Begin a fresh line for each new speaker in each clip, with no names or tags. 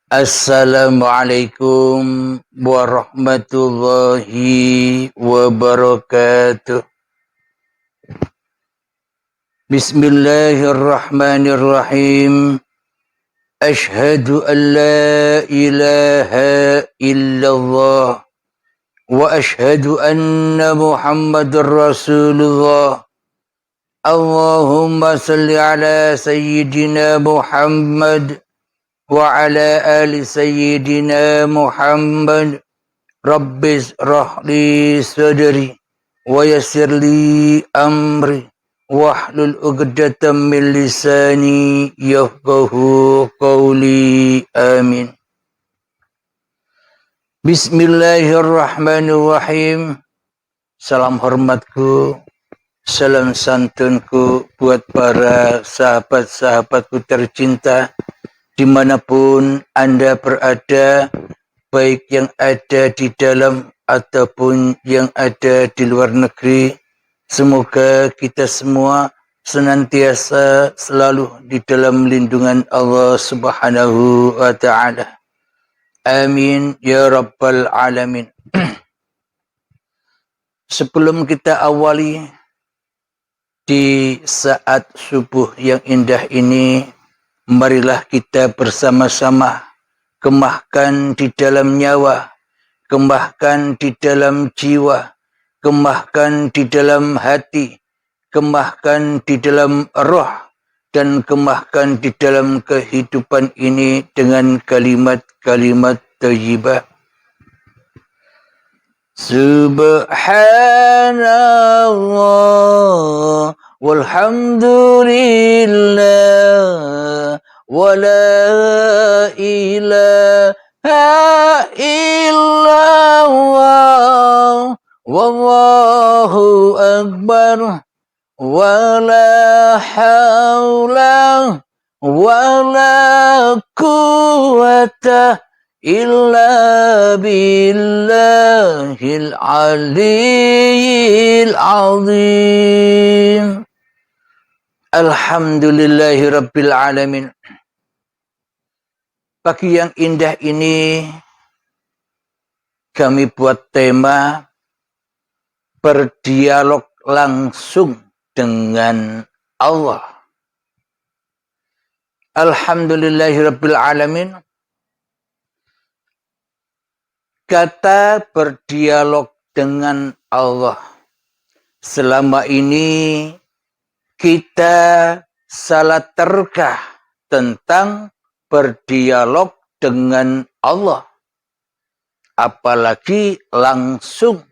Assalamualaikum warahmatullahi wabarakatuh. Bismillahirrahmanirrahim. Ashhadu an la ilaha illallah wa ashhadu anna Muhammadar Rasulullah. Allahumma salli ala sayyidina Muhammad wa ala ali sayyidina Muhammad. Rabbis rahli sadri wa yassir li amri wahlul 'uqdatam min lisani yafqahu qawli. Amin. Bismillahirrahmanirrahim. Salam hormatku, salam santunku buat para sahabat-sahabatku tercinta dimanapun Anda berada, baik yang ada di dalam ataupun yang ada di luar negeri. Semoga kita semua senantiasa selalu di dalam lindungan Allah Subhanahu wa ta'ala. Amin ya rabbal alamin. Sebelum kita awali di saat subuh yang indah ini, marilah kita bersama-sama kemahkan di dalam nyawa, kemahkan di dalam jiwa, kemahkan di dalam hati, kemahkan di dalam roh, dan kemahkan di dalam kehidupan ini dengan kalimat-kalimat thayyibah. Subhanallah walhamdulillah wa la ilaha illallah wallahu akbar wa la hawla wa la quwwata illa billahil aliyyil azim. Alhamdulillahi rabbil alamin. Pagi yang indah ini kami buat tema berdialog langsung dengan Allah. Alhamdulillahi rabbil alamin. Kata berdialog dengan Allah. Selama ini kita salah terkah tentang berdialog dengan Allah. Apalagi langsung.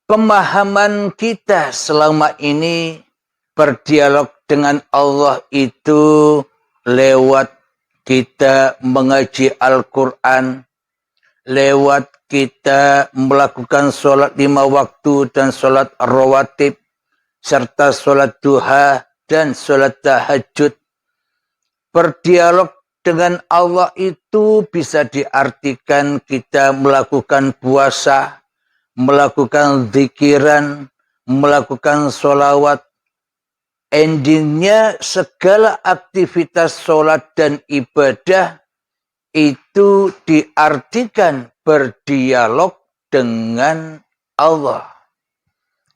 Pemahaman kita selama ini berdialog dengan Allah itu lewat kita mengaji Al-Quran, lewat kita melakukan sholat 5 waktu dan sholat rawatib, serta sholat duha dan sholat tahajud. Berdialog dengan Allah itu bisa diartikan kita melakukan puasa, melakukan zikiran, melakukan sholawat. Endingnya segala aktivitas sholat dan ibadah itu diartikan berdialog dengan Allah.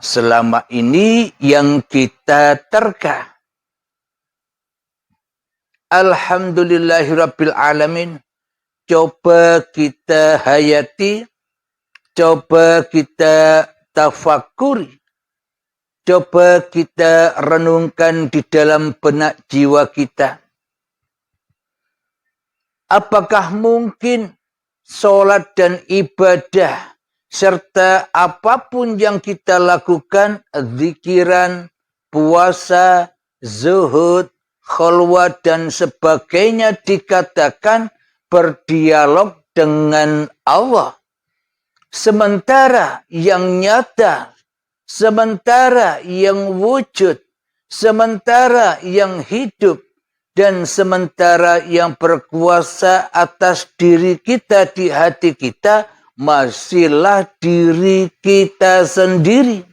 Selama ini yang kita terka. Alhamdulillahirabbil alamin. Coba kita hayati, coba kita tafakuri. Coba kita renungkan di dalam benak jiwa kita. Apakah mungkin sholat dan ibadah serta apapun yang kita lakukan, zikiran, puasa, zuhud, khalwat dan sebagainya dikatakan berdialog dengan Allah. Sementara yang nyata, sementara yang wujud, sementara yang hidup, dan sementara yang berkuasa atas diri kita di hati kita, masihlah diri kita sendiri.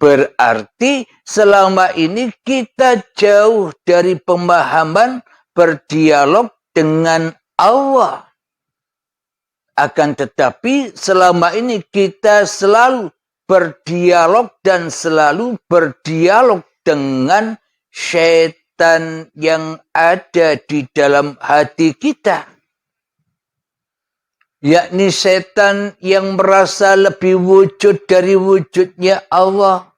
Berarti selama ini kita jauh dari pemahaman berdialog dengan Allah. Akan tetapi selama ini kita selalu berdialog dan selalu berdialog dengan syaitan yang ada di dalam hati kita. Yakni setan yang merasa lebih wujud dari wujudnya Allah.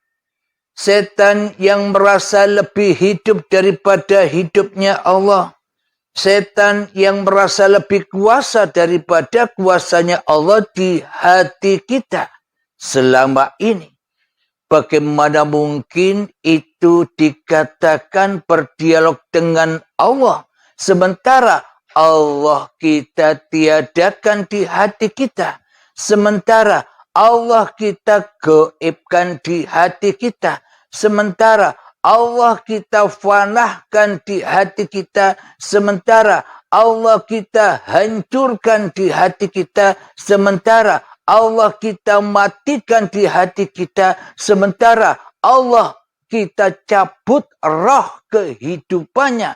Setan yang merasa lebih hidup daripada hidupnya Allah. Setan yang merasa lebih kuasa daripada kuasanya Allah di hati kita selama ini. Bagaimana mungkin itu dikatakan berdialog dengan Allah, sementara Allah kita tiadakan di hati kita, sementara Allah kita gaibkan di hati kita, sementara Allah kita fanahkan di hati kita, sementara Allah kita hancurkan di hati kita, sementara Allah kita matikan di hati kita, sementara Allah kita cabut roh kehidupannya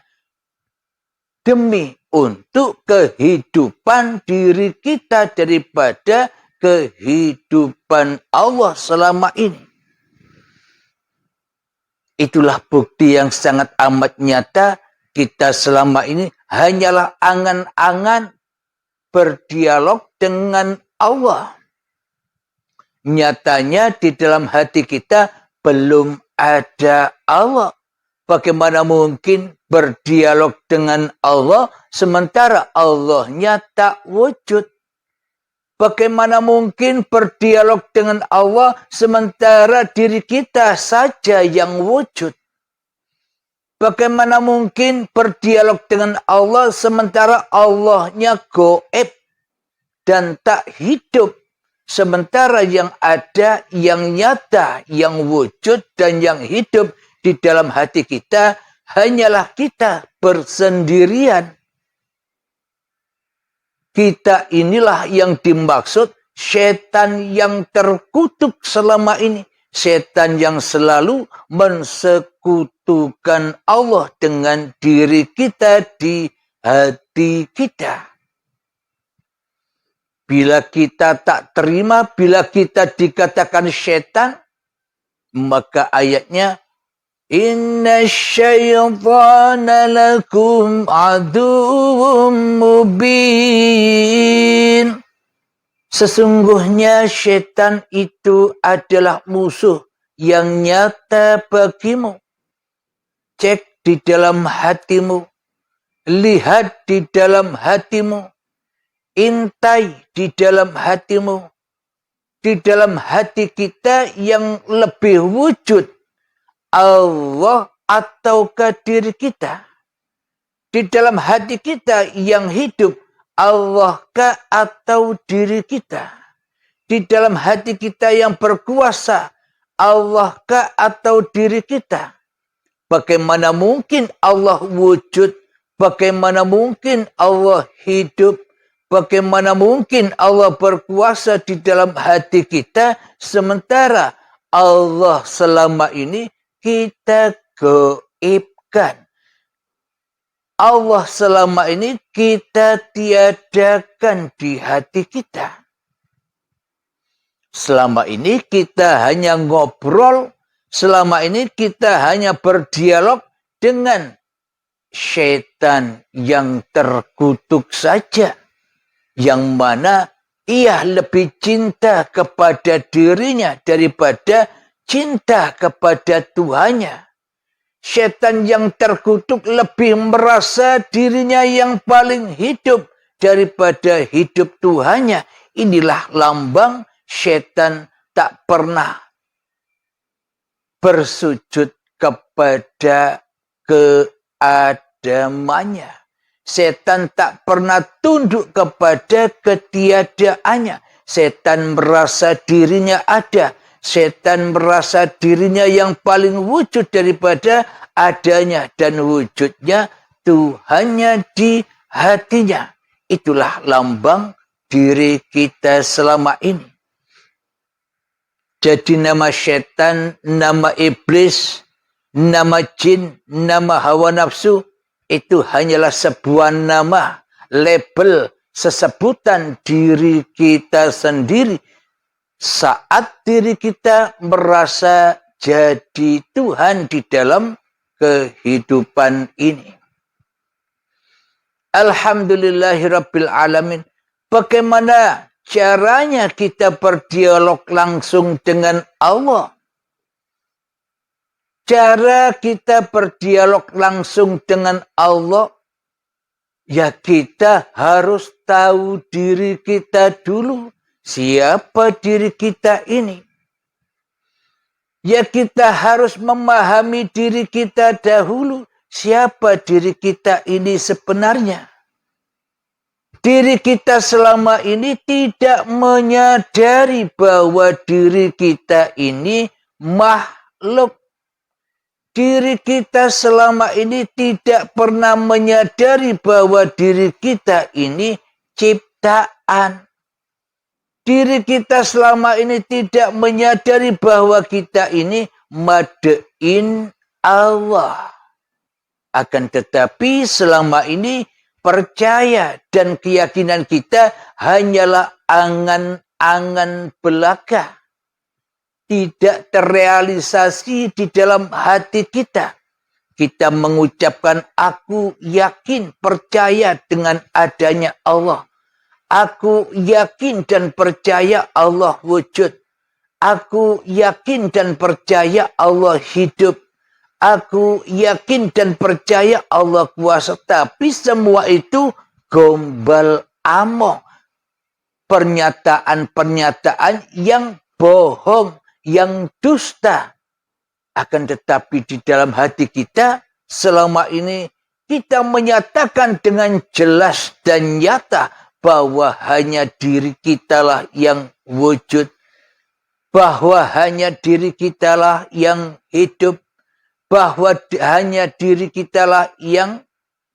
demi untuk kehidupan diri kita daripada kehidupan Allah selama ini. Itulah bukti yang sangat amat nyata kita selama ini hanyalah angan-angan berdialog dengan Allah. Nyatanya di dalam hati kita belum ada Allah. Bagaimana mungkin berdialog dengan Allah sementara Allahnya tak wujud? Bagaimana mungkin berdialog dengan Allah sementara diri kita saja yang wujud? Bagaimana mungkin berdialog dengan Allah sementara Allahnya gaib dan tak hidup? Sementara yang ada, yang nyata, yang wujud dan yang hidup di dalam hati kita hanyalah kita bersendirian. Kita inilah yang dimaksud setan yang terkutuk selama ini. Setan yang selalu mensekutukan Allah dengan diri kita di hati kita. Bila kita tak terima, bila kita dikatakan setan, maka ayatnya Inna syaitana lakum aduwwum mubin. Sesungguhnya syaitan itu adalah musuh yang nyata bagimu. Cek di dalam hatimu, lihat di dalam hatimu, intai di dalam hatimu, di dalam hati kita yang lebih wujud Allah ataukah diri kita? Di dalam hati kita yang hidup Allahkah atau diri kita? Di dalam hati kita yang berkuasa Allahkah atau diri kita? Bagaimana mungkin Allah wujud? Bagaimana mungkin Allah hidup? Bagaimana mungkin Allah berkuasa di dalam hati kita sementara Allah selama ini kita gaibkan. Allah selama ini kita tiadakan di hati kita. Selama ini kita hanya ngobrol, selama ini kita hanya berdialog dengan syaitan yang terkutuk saja. Yang mana ia lebih cinta kepada dirinya daripada cinta kepada Tuhannya. Setan yang terkutuk lebih merasa dirinya yang paling hidup daripada hidup Tuhannya. Inilah lambang setan tak pernah bersujud kepada keadamannya. Setan tak pernah tunduk kepada ketiadaannya. Setan merasa dirinya ada. Setan merasa dirinya yang paling wujud daripada adanya. Dan wujudnya Tuhannya di hatinya. Itulah lambang diri kita selama ini. Jadi nama setan, nama iblis, nama jin, nama hawa nafsu, itu hanyalah sebuah nama, label, sesebutan diri kita sendiri. Saat diri kita merasa jadi Tuhan di dalam kehidupan ini. Alhamdulillahirabbil alamin. Bagaimana caranya kita berdialog langsung dengan Allah? Cara kita berdialog langsung dengan Allah, ya kita harus tahu diri kita dulu. Siapa diri kita ini? Ya kita harus memahami diri kita dahulu. Siapa diri kita ini sebenarnya? Diri kita selama ini tidak menyadari bahwa diri kita ini makhluk. Diri kita selama ini tidak pernah menyadari bahwa diri kita ini ciptaan. Diri kita selama ini tidak menyadari bahwa kita ini madain Allah. Akan tetapi selama ini percaya dan keyakinan kita hanyalah angan-angan belaka. Tidak terrealisasi di dalam hati kita. Kita mengucapkan aku yakin percaya dengan adanya Allah. Aku yakin dan percaya Allah wujud. Aku yakin dan percaya Allah hidup. Aku yakin dan percaya Allah kuasa. Tapi semua itu gombal among. Pernyataan-pernyataan yang bohong, yang dusta. Akan tetapi di dalam hati kita selama ini kita menyatakan dengan jelas dan nyata bahwa hanya diri kitalah yang wujud. Bahwa hanya diri kitalah yang hidup. Bahwa hanya diri kitalah yang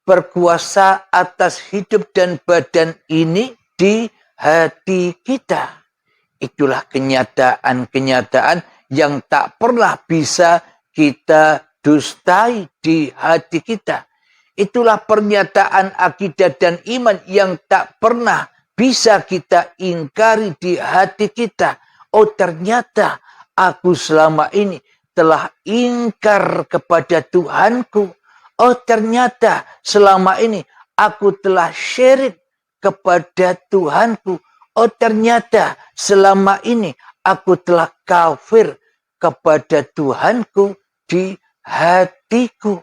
berkuasa atas hidup dan badan ini di hati kita. Itulah kenyataan-kenyataan yang tak pernah bisa kita dustai di hati kita. Itulah pernyataan akidah dan iman yang tak pernah bisa kita ingkari di hati kita. Oh ternyata aku selama ini telah ingkar kepada Tuhanku. Oh ternyata selama ini aku telah syirik kepada Tuhanku. Oh ternyata selama ini aku telah kafir kepada Tuhanku di hatiku.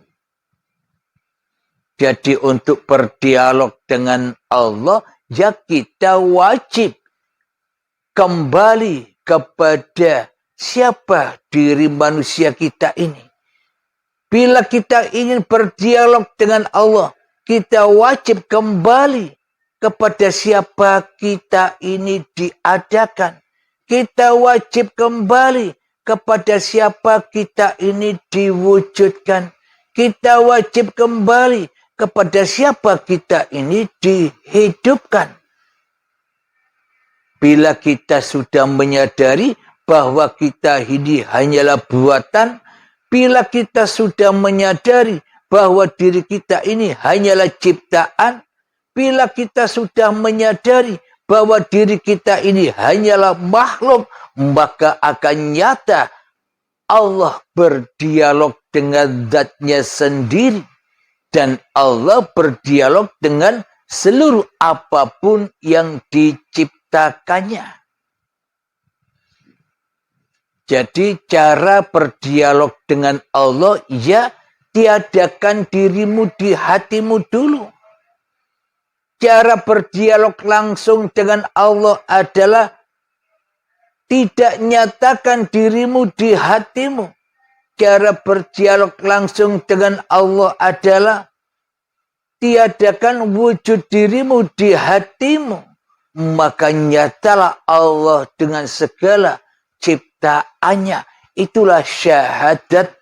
Jadi untuk berdialog dengan Allah, ya kita wajib kembali kepada siapa diri manusia kita ini. Bila kita ingin berdialog dengan Allah, kita wajib kembali kepada siapa kita ini diadakan. Kita wajib kembali kepada siapa kita ini diwujudkan. Kita wajib kembali kepada siapa kita ini dihidupkan. Bila kita sudah menyadari bahwa kita ini hanyalah buatan, bila kita sudah menyadari bahwa diri kita ini hanyalah ciptaan, bila kita sudah menyadari bahwa diri kita ini hanyalah makhluk, maka akan nyata Allah berdialog dengan zatnya sendiri. Dan Allah berdialog dengan seluruh apapun yang diciptakannya. Jadi cara berdialog dengan Allah, ya tiadakan dirimu di hatimu dulu. Cara berdialog langsung dengan Allah adalah tidak nyatakan dirimu di hatimu. Cara berdialog langsung dengan Allah adalah tiadakan wujud dirimu di hatimu. Maka nyatalah Allah dengan segala ciptaannya. Itulah syahadat.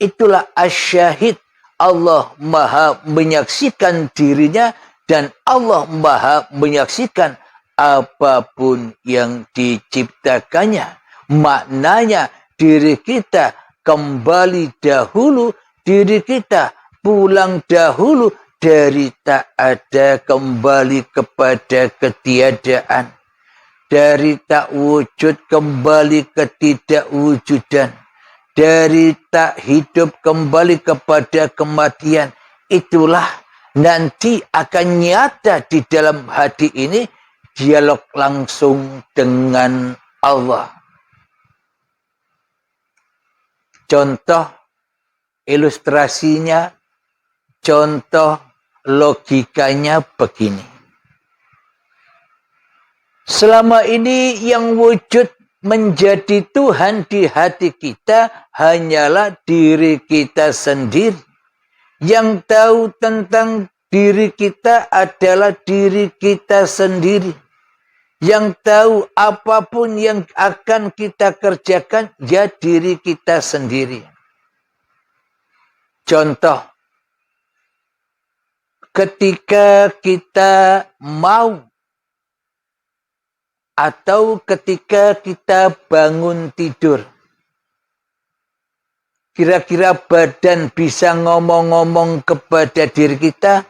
Itulah asyahid. Allah maha menyaksikan dirinya dan Allah maha menyaksikan apapun yang diciptakannya. Maknanya diri kita kembali dahulu, diri kita pulang dahulu dari tak ada kembali kepada ketiadaan. Dari tak wujud kembali ke tidak wujudan. Dari tak hidup kembali kepada kematian. Itulah nanti akan nyata di dalam hati ini dialog langsung dengan Allah. Contoh ilustrasinya, contoh logikanya begini. Selama ini yang wujud menjadi Tuhan di hati kita hanyalah diri kita sendiri. Yang tahu tentang diri kita adalah diri kita sendiri. Yang tahu apapun yang akan kita kerjakan, ya diri kita sendiri. Contoh, ketika kita mau atau ketika kita bangun tidur, kira-kira badan bisa ngomong-ngomong kepada diri kita,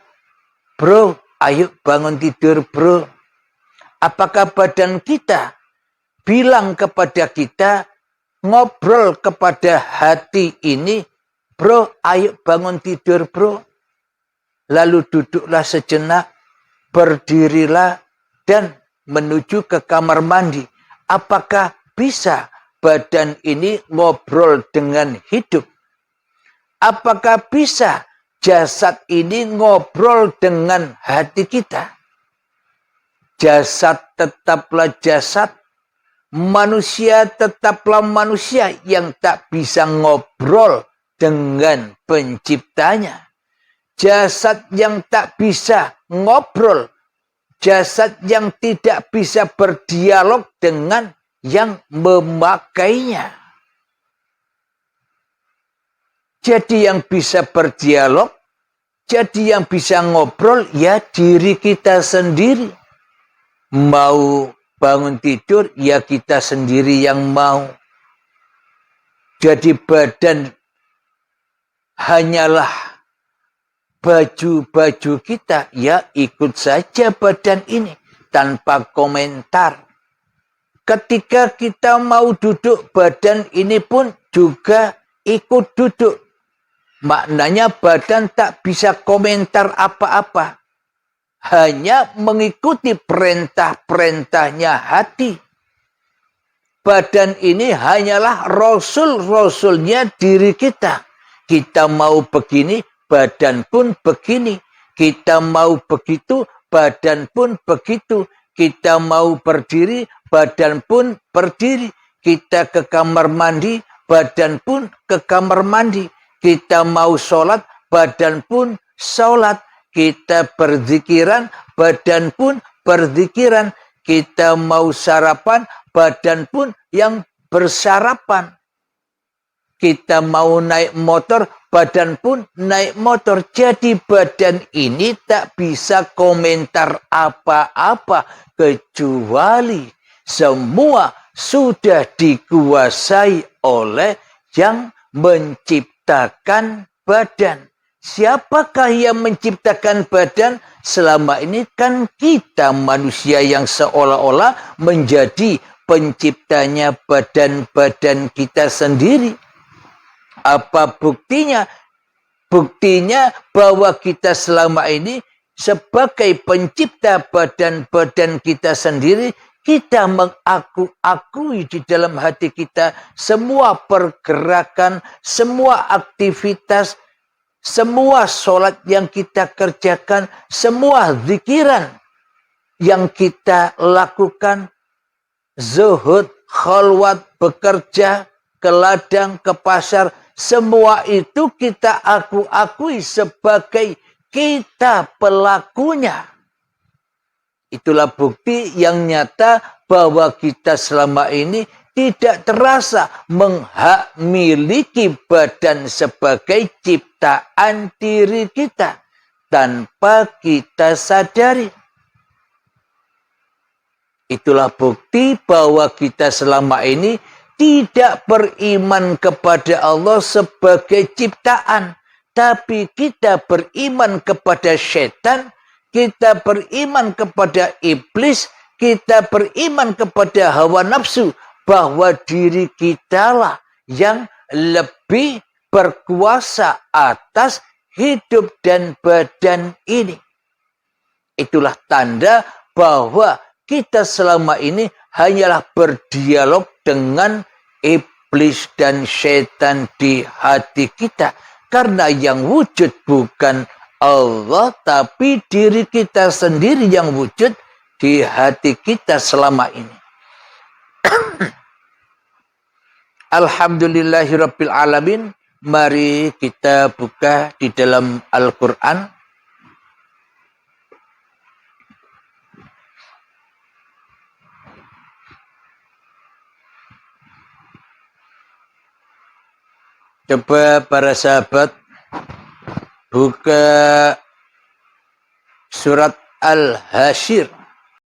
bro, ayo bangun tidur bro. Apakah badan kita bilang kepada kita, ngobrol kepada hati ini, bro, ayo bangun tidur bro. Lalu duduklah sejenak, berdirilah, dan menuju ke kamar mandi. Apakah bisa badan ini ngobrol dengan hidup? Apakah bisa jasad ini ngobrol dengan hati kita? Jasad tetaplah jasad, manusia tetaplah manusia yang tak bisa ngobrol dengan penciptanya. Jasad yang tak bisa ngobrol, jasad yang tidak bisa berdialog dengan yang memakainya. Jadi yang bisa berdialog, jadi yang bisa ngobrol, ya diri kita sendiri. Mau bangun tidur, ya kita sendiri yang mau. Jadi badan hanyalah baju-baju kita, ya ikut saja badan ini tanpa komentar. Ketika kita mau duduk, badan ini pun juga ikut duduk. Maknanya badan tak bisa komentar apa-apa. Hanya mengikuti perintah-perintahnya hati. Badan ini hanyalah rasul-rasulnya diri kita. Kita mau begini, badan pun begini. Kita mau begitu, badan pun begitu. Kita mau berdiri, badan pun berdiri. Kita ke kamar mandi, badan pun ke kamar mandi. Kita mau sholat, badan pun sholat. Kita berzikiran, badan pun berzikiran. Kita mau sarapan, badan pun yang bersarapan. Kita mau naik motor, badan pun naik motor. Jadi badan ini tak bisa komentar apa-apa. Kecuali semua sudah dikuasai oleh yang menciptakan badan. Siapakah yang menciptakan badan? Selama ini kan kita manusia yang seolah-olah menjadi penciptanya badan-badan kita sendiri. Apa buktinya? Buktinya bahwa kita selama ini sebagai pencipta badan-badan kita sendiri, kita mengakui di dalam hati kita semua pergerakan, semua aktivitas, semua sholat yang kita kerjakan, semua zikiran yang kita lakukan, zuhud, khalwat, bekerja, ke ladang, ke pasar, semua itu kita akui sebagai kita pelakunya. Itulah bukti yang nyata bahwa kita selama ini tidak terasa memiliki badan sebagai ciptaan diri kita tanpa kita sadari. Itulah bukti bahwa kita selama ini tidak beriman kepada Allah sebagai ciptaan, tapi kita beriman kepada setan, kita beriman kepada iblis, kita beriman kepada hawa nafsu, bahwa diri kitalah yang lebih berkuasa atas hidup dan badan ini. Itulah tanda bahwa kita selama ini hanyalah berdialog dengan iblis dan setan di hati kita. Karena yang wujud bukan Allah, tapi diri kita sendiri yang wujud di hati kita selama ini. Alhamdulillahirabbil alamin. Mari kita buka di dalam Al-Qur'an. Coba para sahabat buka surat Al-Hasyr.